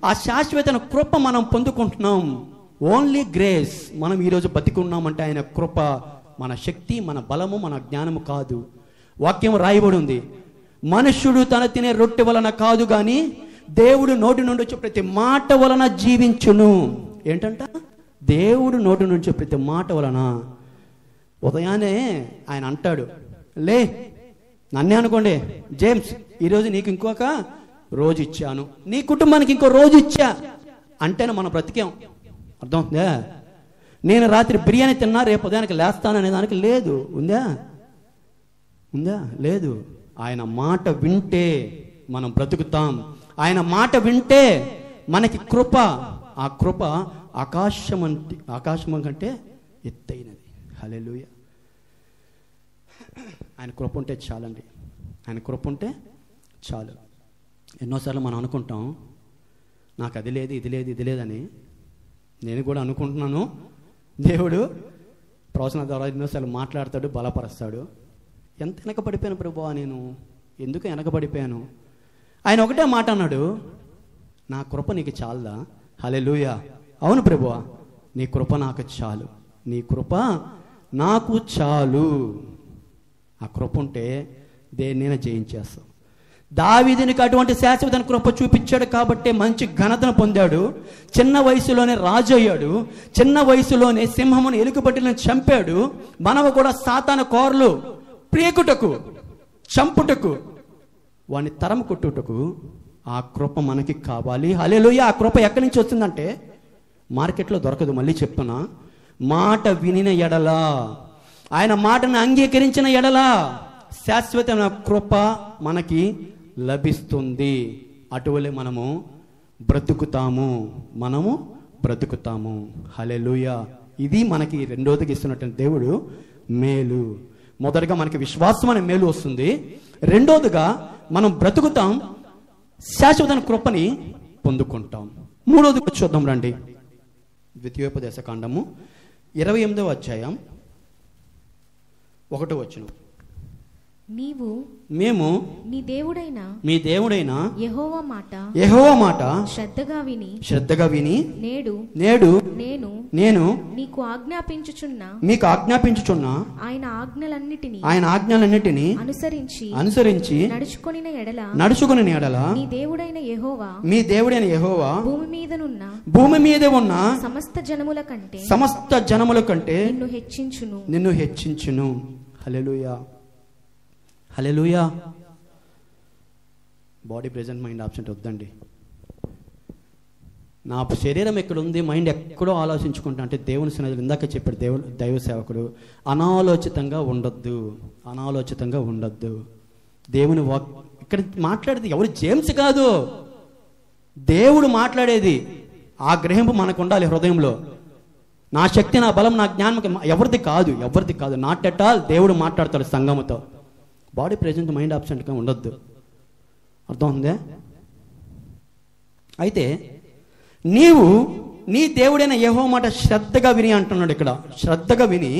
ఆ శాశ్వత కృప మనం పొందుకుంటున్నాం. Only grace. మనం ఈరోజు బతికున్నామంటే ఆయన కృప. మన శక్తి, మన బలము, మన జ్ఞానము కాదు. వాక్యం రాయబడి ఉంది, మనుష్యుడు తన తినే రొట్టె వలన కాదు గాని దేవుడు నోటి నుండి వచ్చే ప్రతి మాట వలన జీవించును. ఏంటంట? దేవుడు నోటి నుంచి ప్రతి మాట వలన. ఉదయాన్నే ఆయన అంటాడు, లే, నన్నే అనుకోండి, జేమ్స్ ఈరోజు నీకు ఇంకొక రోజు ఇచ్చాను, నీ కుటుంబానికి ఇంకో రోజు ఇచ్చా అంటేనే మనం బ్రతికాం. అర్థమవుతుందా? నేను రాత్రి బిర్యానీ తిన్నా, రేపు ఉదయానికి లేస్తాను అనే దానికి లేదు. ఉందా? లేదు. ఆయన మాట వింటే మనం బ్రతుకుతాం. ఆయన మాట వింటే మనకి కృప. ఆ కృప ఆకాశం కంటే ఎత్తైనది. హల్లెలూయా. ఆయన కృప ఉంటే చాలండి. ఆయన కృప ఉంటే చాలు. ఎన్నోసార్లు మనం అనుకుంటాం, నాకు అది లేదు, ఇది లేదని. నేను కూడా అనుకుంటున్నాను. దేవుడు ప్రవచన ద్వారా ఎన్నోసార్లు మాట్లాడతాడు, బలపరుస్తాడు. ఎంత వెనకబడిపోయాను ప్రభువా, నేను ఎందుకు వెనకబడిపోయాను? ఆయన ఒకటే మాట అన్నాడు, నా కృప నీకు చాలదా? హల్లెలూయా. అవును ప్రభువా, నీ కృప నాకు చాలు, నీ కృప నాకు చాలు. ఆ కృప ఉంటే దేన్నైనా జయించేస్తాం. దావీదునికి అటువంటి శాశ్వత కృప చూపించాడు కాబట్టి మంచి ఘనతను పొందాడు. చిన్న వయసులోనే రాజు అయ్యాడు. చిన్న వయసులోనే సింహమును ఎలుగుబంటిలను చంపాడు. మనము కూడా సాతాను కోరలు ప్రియకుటకు, చంపుటకు, వాని తరం కొట్టుటకు ఆ కృప మనకి కావాలి. హల్లెలూయా. ఆ కృప ఎక్కడి నుంచి వస్తుందంటే మార్కెట్లో దొరకదు. మళ్ళీ చెప్తున్నా, మాట వినిన ఎడలా, ఆయన మాటను అంగీకరించిన ఎడలా శాశ్వతమైన కృప మనకి లభిస్తుంది. అటువలే మనము బ్రతుకుతాము. హల్లెలూయా. ఇది మనకి రెండోదిగా ఇస్తున్నటువంటి దేవుడు మేలు. మొదటగా మనకి విశ్వాసం అనే మేలు వస్తుంది. రెండోదిగా మనం బ్రతుకుతాం, శాశ్వత కృపని పొందుకుంటాం. మూడోదిగా చూద్దాం రండి. ద్వితీయోపదేశ కాండము 28వ అధ్యాయం 1 మేము మీ దేవుడైన యెహోవా మాట శ్రద్ధగా విని నేడు నేను మీకు ఆజ్ఞాపించుచున్న ఆయన ఆజ్ఞలన్నిటిని అనుసరించి నడుచుకొనిన ఎడల మీ దేవుడైన యెహోవా భూమి మీద ఉన్న సమస్త జనముల కంటే నిన్ను హెచ్చించును. హల్లెలూయా. హల్లెలూయా. బాడీ ప్రెజెంట్, మైండ్ ఆబ్సెంట్ వద్దండి. నా శరీరం ఎక్కడుంది, మైండ్ ఎక్కడో ఆలోచించుకుంటా అంటే దేవుని సన్నిధిలో ఇందాక చెప్పాడు దైవ సేవకుడు, అనాలోచితంగా ఉండొద్దు. దేవుని ఇక్కడ మాట్లాడేది ఎవరు? జేమ్స్ కాదు, దేవుడు మాట్లాడేది. ఆ గ్రహింపు మనకు ఉండాలి హృదయంలో. నా శక్తి, నా బలం, నా జ్ఞానం ఎవరిది కాదు. Not at all. దేవుడు మాట్లాడతాడు సంఘముతో. బాడీ ప్రెజెంట్, మైండ్ అబ్సెంట్గా ఉండొద్దు. అర్థం ఉందే? అయితే నీవు నీ దేవుడైన యెహోవా మాట శ్రద్ధగా విని అంటున్నాడు ఇక్కడ. శ్రద్ధగా విని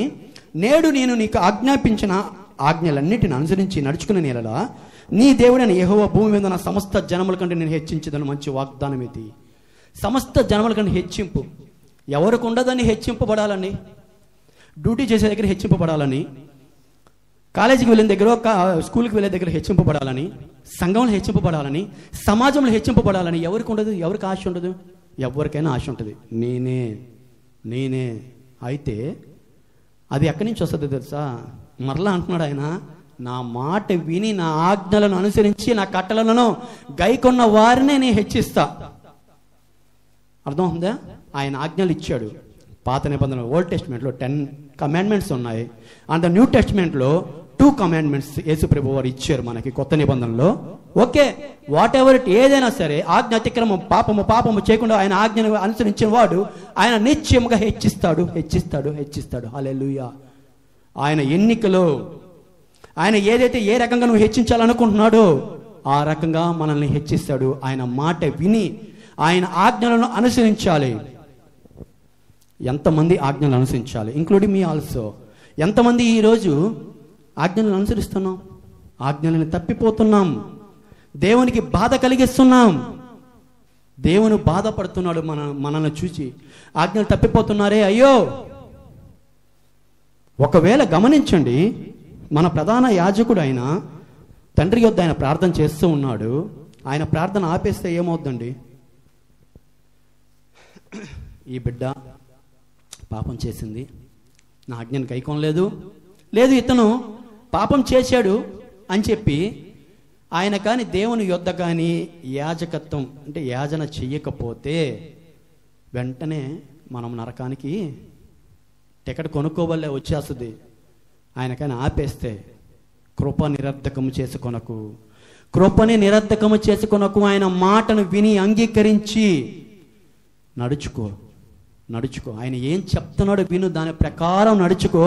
నేడు నేను నీకు ఆజ్ఞాపించిన ఆజ్ఞలన్నిటిని అనుసరించి నడుచుకునే నేలలా నీ దేవుడైన యెహోవా భూమి మీద ఉన్న సమస్త జనముల కంటే నేను హెచ్చించదని మంచి వాగ్దానం ఇది. సమస్త జనముల కంటే హెచ్చింపు ఎవరికి ఉండదని హెచ్చింపబడాలని, డ్యూటీ చేసే దగ్గర హెచ్చింపబడాలని, కాలేజీకి వెళ్ళిన దగ్గర, స్కూల్కి వెళ్ళే దగ్గర హెచ్చింపబడాలని, సంఘంలో హెచ్చింపబడాలని, సమాజంలో హెచ్చింపబడాలని ఎవరికి ఉండదు? ఎవరికి ఆశ ఉండదు? ఎవరికైనా ఆశ ఉంటుంది. నేనే. అయితే అది ఎక్కడి నుంచి వస్తుంది తెలుసా? మరలా అంటున్నాడు ఆయన, నా మాట విని నా ఆజ్ఞలను అనుసరించి నా కట్టలను గైకొన్న వారినే నేను హెచ్చిస్తా. అర్థం ఉందా? ఆయన ఆజ్ఞలు ఇచ్చాడు. పాత నిబంధనలో ఓల్డ్ టెస్ట్మెంట్లో 10 కమాండ్మెంట్స్ ఉన్నాయి. అండ్ న్యూ టెస్ట్మెంట్లో 2 కమాండ్మెంట్స్ యేసు ప్రభు వారు ఇచ్చారు మనకి కొత్త నిబంధనలో. ఓకే, వాట్ ఎవర్ ఇట్ ఏదైనా సరే, ఆజ్ఞ అతిక్రమం పాపము చేయకుండా ఆయన ఆజ్ఞను అనుసరించిన వాడు ఆయన నిశ్చయముగా హెచ్చిస్తాడు. హల్లెలూయా. ఆయన ఎన్నికలో ఆయన ఏదైతే ఏ రకంగా నువ్వు హెచ్చించాలనుకుంటున్నాడో ఆ రకంగా మనల్ని హెచ్చిస్తాడు. ఆయన మాట విని ఆయన ఆజ్ఞలను అనుసరించాలి. ఎంతమంది ఆజ్ఞలను అనుసరించాలి? Including me also. ఎంతమంది ఈరోజు ఆజ్ఞలను అనుసరిస్తున్నాం? ఆజ్ఞలను తప్పిపోతున్నాం. దేవునికి బాధ కలిగిస్తున్నాం. దేవుని బాధపడుతున్నాడు మనల్ని చూసి. ఆజ్ఞలు తప్పిపోతున్నారే, అయ్యో. ఒకవేళ గమనించండి, మన ప్రధాన యాజకుడు ఆయన తండ్రి యొద్ద ఆయన ప్రార్థన చేస్తూ ఉన్నాడు. ఆయన ప్రార్థన ఆపేస్తే ఏమవుద్దండి? ఈ బిడ్డ పాపం చేసింది, నా ఆజ్ఞను గైకొనలేదు, లేదు ఇతను పాపం చేశాడు అని చెప్పి ఆయన కానీ దేవుని యొద్ద కానీ యాజకత్వం అంటే యాజన చెయ్యకపోతే వెంటనే మనం నరకానికి టికెట్ కొనుక్కోవల్లే వచ్చేస్తుంది. ఆయన కానీ ఆపేస్తే కృపని నిరర్ధకము చేసుకొనకు ఆయన మాటను విని అంగీకరించి నడుచుకో. ఆయన ఏం చెప్తున్నాడో విను, దాని ప్రకారం నడుచుకో.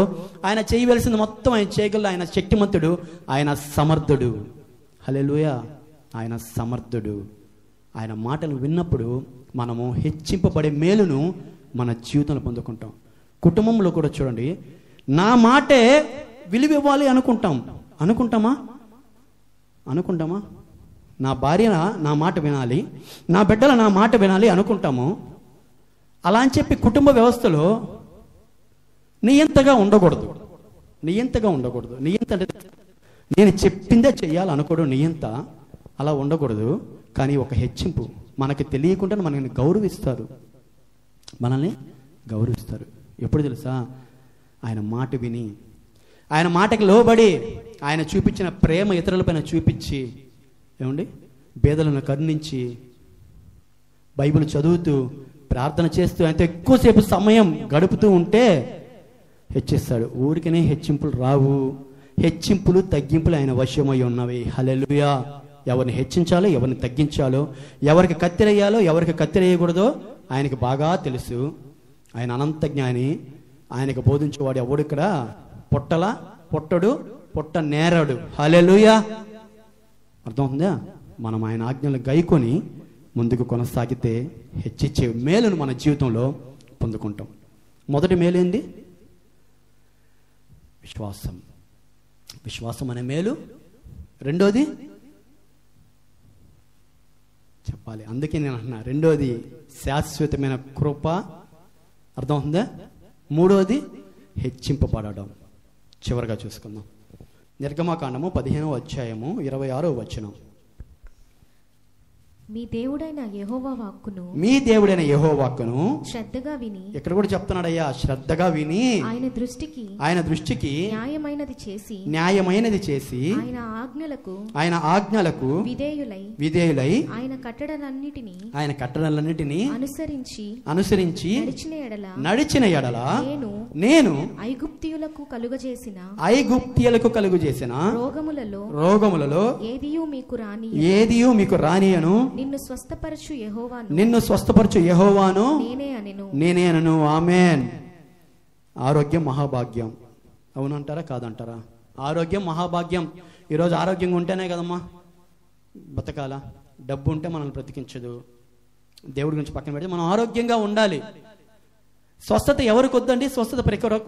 ఆయన చేయవలసింది మొత్తం ఆయన చేయగలడు. ఆయన శక్తిమంతుడు, ఆయన సమర్థుడు. హల్లెలూయా. ఆయన సమర్థుడు. ఆయన మాటలు విన్నప్పుడు మనము హెచ్చింపబడే మేలును మన జీవితంలో పొందుకుంటాం. కుటుంబంలో కూడా చూడండి, నా మాటే విలువివ్వాలి అనుకుంటామా? నా భార్య నా మాట వినాలి, నా బిడ్డలు నా మాట వినాలి అనుకుంటాము. అలా అని చెప్పి కుటుంబ వ్యవస్థలో నియంతగా ఉండకూడదు. నియంత నేను చెప్పిందే చెయ్యాలనుకోవడం నియంత. అలా ఉండకూడదు. కానీ ఒక హెచ్చింపు, మనకి తెలియకుండా మనల్ని గౌరవిస్తారు. ఎప్పుడు తెలుసా? ఆయన మాట విని, ఆయన మాటకి లోబడి, ఆయన చూపించిన ప్రేమ ఇతరులపైన చూపించి, ఏమండి, పేదలను కరుణించి, బైబిల్ చదువుతూ, ప్రార్థన చేస్తూ, ఆయనతో ఎక్కువసేపు సమయం గడుపుతూ ఉంటే హెచ్చిస్తాడు. ఊరికనే హెచ్చింపులు రావు. హెచ్చింపులు తగ్గింపులు ఆయన వశమై ఉన్నవి. హల్లెలూయా. ఎవరిని హెచ్చించాలో, ఎవరిని తగ్గించాలో, ఎవరికి కత్తిరేయాలో, ఎవరికి కత్తిరేయకూడదో ఆయనకి బాగా తెలుసు. ఆయన అనంత జ్ఞాని. ఆయనకు బోధించేవాడు ఎవడు ఇక్కడ పొట్ట నేరాడు. హల్లెలూయా. అర్థమవుతుందా? మనం ఆయన ఆజ్ఞలు గైకొని ముందుకు కొనసాగితే హెచ్చిచ్చే మేలును మన జీవితంలో పొందుకుంటాం. మొదటి మేలేంది? విశ్వాసం అనే మేలు. రెండోది చెప్పాలి, అందుకే నేను అంటున్నా, రెండోది శాశ్వతమైన కృప. అర్థమవుతుందా? మూడోది హెచ్చింపబడడం. చివరిగా చూసుకుందాం. నిర్గమకాండము 15వ అధ్యాయము 26వ వచనం. మీ దేవుడైన యెహోవా వాక్కును శ్రద్ధగా విని, ఇక్కడ కూడా చెప్తున్నాడయ్యా, శ్రద్ధగా విని ఆయన దృష్టికి న్యాయమైనది చేసి ఆయన ఆజ్ఞలకు విధేయులై ఆయన కట్టడలన్నిటిని అనుసరించి నడిచిన ఎడల నేను ఐగుప్తియులకు కలుగజేసిన రోగములలో ఏదియూ మీకు రానియను. నిన్ను స్వస్థపరచు యెహోవాను నేనే అనెను. ఆమేన్. ఆరోగ్యం మహాభాగ్యం. అవునంటారా కాదంటారా? ఆరోగ్యం మహాభాగ్యం. ఈరోజు ఆరోగ్యంగా ఉంటేనే కదమ్మా బతకాల. డబ్బు ఉంటే మనల్ని బ్రతికించదు. దేవుడి గురించి పక్కన పెడితే మనం ఆరోగ్యంగా ఉండాలి. స్వస్థత ఎవరికి వద్దండి? స్వస్థత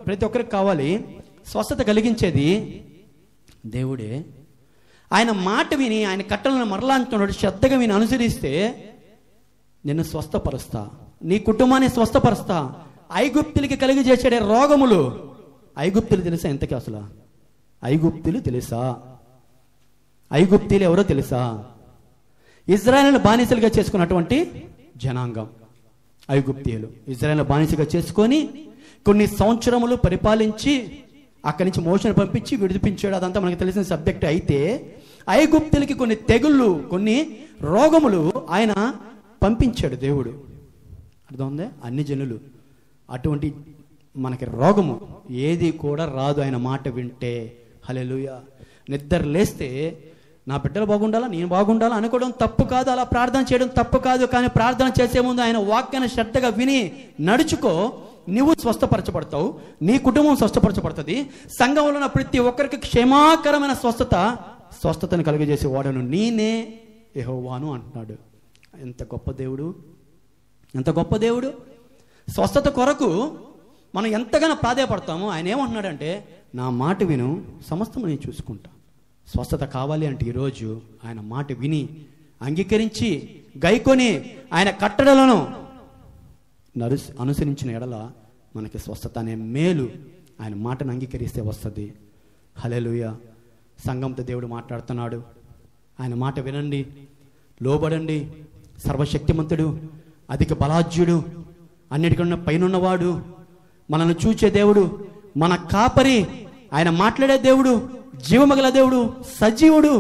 ప్రతి ఒక్కరికి కావాలి. స్వస్థత కలిగించేది దేవుడే. ఆయన మాట విని ఆయన కట్టలను మరలా అంటున్నాడు, శ్రద్ధగా విని అనుసరిస్తే నిన్ను స్వస్థపరుస్తా, నీ కుటుంబాన్ని స్వస్థపరుస్తా. ఐగుప్తులకి కలిగజేసే రోగములు, ఐగుప్తులు తెలుసా ఎంతకి? అసలు ఐగుప్తులు తెలుసా? ఐగుప్తులు ఎవరో తెలుసా? ఇజ్రాయేలును బానిసలుగా చేసుకున్నటువంటి జనాంగం ఐగుప్తీయులు. ఇజ్రాయేలును బానిసగా చేసుకొని కొన్ని సంవత్సరములు పరిపాలించి అక్కడి నుంచి మోషను పంపించి విడిపించాడు. అదంతా మనకు తెలిసిన సబ్జెక్ట్. అయితే ఐగుప్తులకి కొన్ని తెగుళ్ళు, కొన్ని రోగములు ఆయన పంపించాడు దేవుడు. అర్థమైందే? అన్ని జనులు అటువంటి మనకి రోగము ఏది కూడా రాదు ఆయన మాట వింటే. హల్లెలూయా. నిద్ర లేస్తే నా బిడ్డలు బాగుండాలా, నేను బాగుండాలా అనుకోవడం తప్పు కాదు, అలా ప్రార్థన చేయడం తప్పు కాదు. కానీ ప్రార్థన చేసే ముందు ఆయన వాక్యాన్ని శ్రద్ధగా విని నడుచుకో. నువ్వు స్వస్థపరచబడతావు, నీ కుటుంబం స్వస్థపరచబడుతుంది. సంఘంలో ఉన్న ప్రతి ఒక్కరికి క్షేమాకరమైన స్వస్థతను కలిగజేసే వాడను నేనే యెహోవాను అంటున్నాడు. ఎంత గొప్ప దేవుడు, ఎంత గొప్ప దేవుడు. స్వస్థత కొరకు మనం ఎంతగానో ప్రాధేయపడతామో ఆయన ఏమంటున్నాడంటే, నా మాట విను, సమస్తం నేను చూసుకుంటా. స్వస్థత కావాలి అంటే ఈరోజు ఆయన మాట విని అంగీకరించి గైకొని ఆయన కట్టడలను అనుసరించిన ఎడల మనకి స్వస్థత అనే మేలు ఆయన మాటను అంగీకరిస్తే వస్తుంది. హల్లెలూయా. సంఘంతో దేవుడు మాట్లాడుతున్నాడు. ఆయన మాట వినండి, లోబడండి. సర్వశక్తిమంతుడు, అధిక బలాజ్యుడు, అన్నిటికన్నా పైనున్నవాడు, మనల్ని చూచే దేవుడు, మన కాపరి, ఆయన మాట్లాడే దేవుడు, జీవమగల దేవుడు, సజీవుడు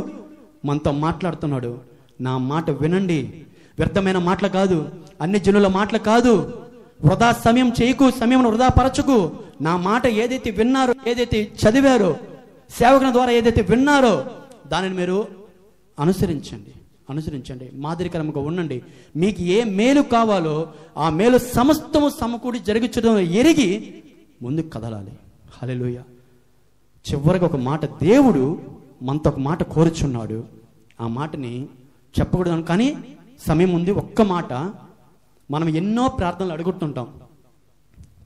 మనతో మాట్లాడుతున్నాడు. నా మాట వినండి. వ్యర్థమైన మాటలు కాదు, అన్ని జనుల మాటలు కాదు. వృధా సమయం చేయకు, సమయం వృధా పరచుకు. నా మాట ఏదైతే విన్నారో, ఏదైతే చదివారో, సేవకుల ద్వారా ఏదైతే విన్నారో దానిని మీరు అనుసరించండి. మాదిరికరంగా ఉండండి. మీకు ఏ మేలు కావాలో ఆ మేలు సమస్తము సమకూడి జరుగుచడం ఎరిగి ముందుకు కదలాలి. హల్లెలూయా. చివరికి ఒక మాట దేవుడు మనతో ఒక మాట కోరుచున్నాడు. ఆ మాటని చెప్పకూడదు కానీ సమయం ఉంది. ఒక్క మాట. మనం ఎన్నో ప్రార్థనలు అడుగుతుంటాం.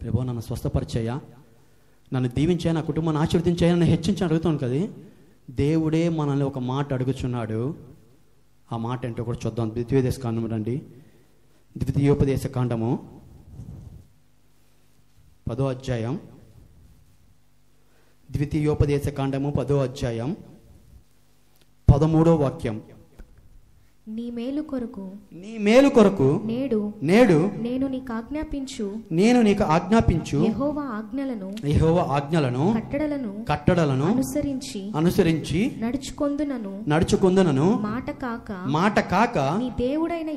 ప్రభు నన్ను స్వస్థపరిచేయా, నన్ను దీవించాయా, నా కుటుంబాన్ని ఆశీర్వదించాయా, నన్ను హెచ్చించి అడుగుతాను కదా. దేవుడే మనల్ని ఒక మాట అడుగుచున్నాడు. ఆ మాట ఏంటో కూడా చూద్దాం. ద్వితీయోపదేశ కాండము రండి. ద్వితీయోపదేశ కాండము 10వ అధ్యాయం. ద్వితీయోపదేశ కాండము 10వ అధ్యాయం 13వ వాక్యం. నీ మేలు కొరకు నేడు నేను నీకు ఆజ్ఞాపించు యెహోవా ఆజ్ఞలను కట్టడలను అనుసరించి నడుచుకొందునను మాట కాక నీ దేవుడైన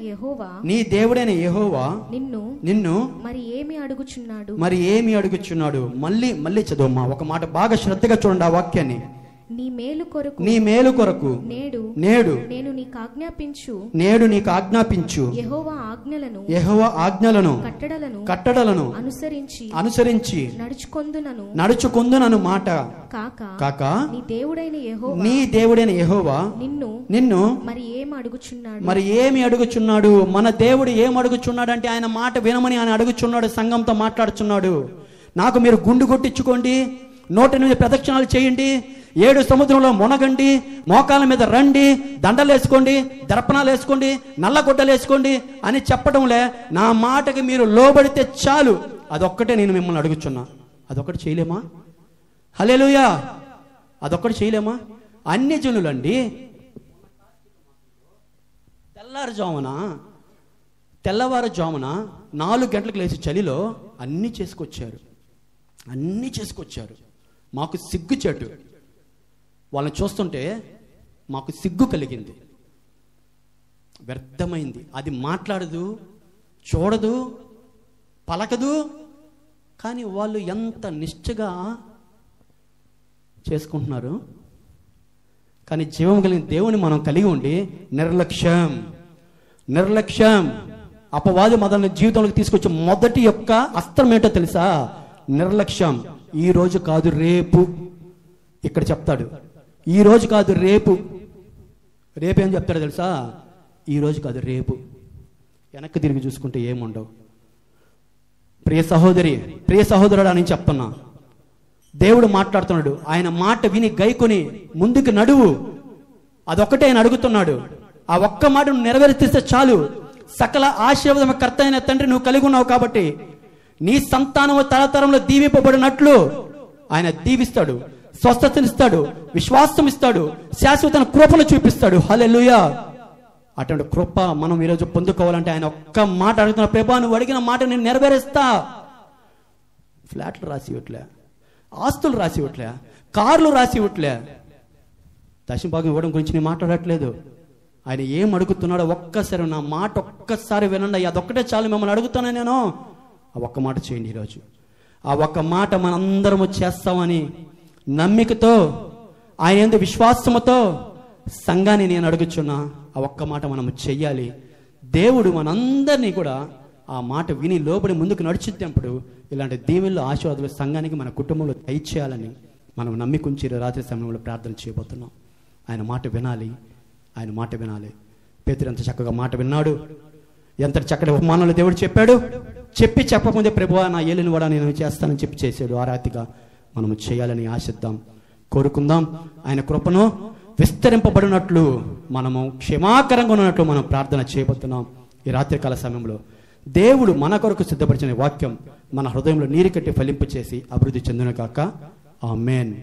యెహోవా నిన్ను మరి ఏమి అడుగుచున్నాడు. మళ్ళీ చదువమ్మా. ఒక మాట బాగా శ్రద్ధగా చూడండి ఆ వాక్యాన్ని. నీ మేలు కొరకు నేడు నేను నీకు ఆజ్ఞాపించు యెహోవా ఆజ్ఞలను కట్టడలను అనుసరించి నడుచుకొందునను మాట కాక నీ దేవుడైన యెహోవా నిన్ను మరి ఏమి అడుగుచున్నాడు. మన దేవుడు ఏం అడుగుచున్నాడు అంటే ఆయన మాట వినమని ఆయన అడుగుచున్నాడు. సంఘంతో మాట్లాడుచున్నాడు. నాకు మీరు గుండు కొట్టించుకోండి, 108 ప్రదక్షిణాలు చేయండి, 7 సముద్రంలో మునగండి, మోకాల మీద రండి, దండలు వేసుకోండి, దర్పణాలు వేసుకోండి, నల్లగొడ్డలు వేసుకోండి అని చెప్పడంలే. నా మాటకి మీరు లోబడితే చాలు. అదొక్కటే నేను మిమ్మల్ని అడుగుచున్నా. అదొక్కటి చేయలేమా? హల్లెలూయా. అదొక్కటి చేయలేమా? అన్ని జనులండి తెల్లవారుజామున 4 గంటలకు లేచి చలిలో అన్నీ చేసుకొచ్చారు. మాకు సిగ్గుచేటు. వాళ్ళని చూస్తుంటే మాకు సిగ్గు కలిగింది. వ్యర్థమైంది. అది మాట్లాడదు, చూడదు, పలకదు. కానీ వాళ్ళు ఎంత నిష్ఠగా చేసుకుంటున్నారు. కానీ జీవం కలిగిన దేవుని మనం కలిగి ఉండి నిర్లక్ష్యం అపవాది మనల్ని జీవితంలోకి తీసుకొచ్చే మొదటి యొక్క అస్త్రం ఏంటో తెలుసా? నిర్లక్ష్యం. ఈ రోజు కాదు రేపు. ఇక్కడ చెప్తాడు, ఈ రోజు కాదు రేపు. రేపేం చెప్తాడు తెలుసా? ఈ రోజు కాదు రేపు. వెనక్కి తిరిగి చూసుకుంటే ఏముండవు. ప్రియ సహోదరుడు అని చెప్తున్నా. దేవుడు మాట్లాడుతున్నాడు. ఆయన మాట విని గైకొని ముందుకు నడువు. అదొక్కటే ఆయన అడుగుతున్నాడు. ఆ ఒక్క మాట నువ్వు నెరవేర్తిస్తే చాలు. సకల ఆశీర్వాదం కర్త అయిన తండ్రి నువ్వు కలిగి ఉన్నావు కాబట్టి నీ సంతానము తరతరంలో దీవింపబడినట్లు ఆయన దీవిస్తాడు, స్వస్థతనిస్తాడు, విశ్వాసం ఇస్తాడు, శాశ్వత కృపను చూపిస్తాడు. హల్లెలూయా. అటువంటి కృప మనం ఈరోజు పొందుకోవాలంటే ఆయన ఒక్క మాట అడుగుతున్న, ప్రభా నువ్వు అడిగిన మాట నేను నెరవేరుస్తా. ఫ్లాట్లు రాసి ఇవ్వట్లే, ఆస్తులు రాసి ఇవ్వట్లే, కార్లు రాసి ఇవ్వట్లే, దశమభాగం ఇవ్వడం గురించి నేను మాట్లాడట్లేదు. ఆయన ఏం అడుగుతున్నాడో ఒక్కసారి నా మాట ఒక్కసారి వినండి. అదొక్కటే చాలు, మిమ్మల్ని అడుగుతాను నేను. ఆ ఒక్క మాట చేయండి ఈరోజు. ఆ ఒక్క మాట మనందరము చేస్తామని నమ్మికతో, ఆయన యందు విశ్వాసముతో సంఘాన్ని నేను అడుగుచున్నా. ఆ ఒక్క మాట మనము చెయ్యాలి. దేవుడు మనందరినీ కూడా ఆ మాట విని లోబడి ముందుకు నడిచినప్పుడు ఇలాంటి దీవెనలు, ఆశీర్వాదాలు సంఘానికి, మన కుటుంబంలో దయచేయాలని మనం నమ్మికుంచి రాత్రి సమయంలో ప్రార్థన చేయబోతున్నాం. ఆయన మాట వినాలి. పేతురు ఎంత చక్కగా మాట విన్నాడు. ఎంత చక్కటి ఉపమానాలు దేవుడు చెప్పాడు. చెప్పకముందే ప్రభువా నా ఏలిని కూడా నేను చేస్తానని చెప్పి చేశాడు. ఆ రాతిగా మనము చేయాలని ఆశిద్దాం, కోరుకుందాం. ఆయన కృపను విస్తరింపబడినట్లు, మనము క్షమాకరంగా ఉన్నట్లు మనం ప్రార్థన చేయబోతున్నాం. ఈ రాత్రికాల సమయంలో దేవుడు మన కొరకు సిద్ధపరిచిన వాక్యం మన హృదయంలో నీరు కట్టి ఫలింపు చేసి అభివృద్ధి చెందును కాక. ఆమేన్.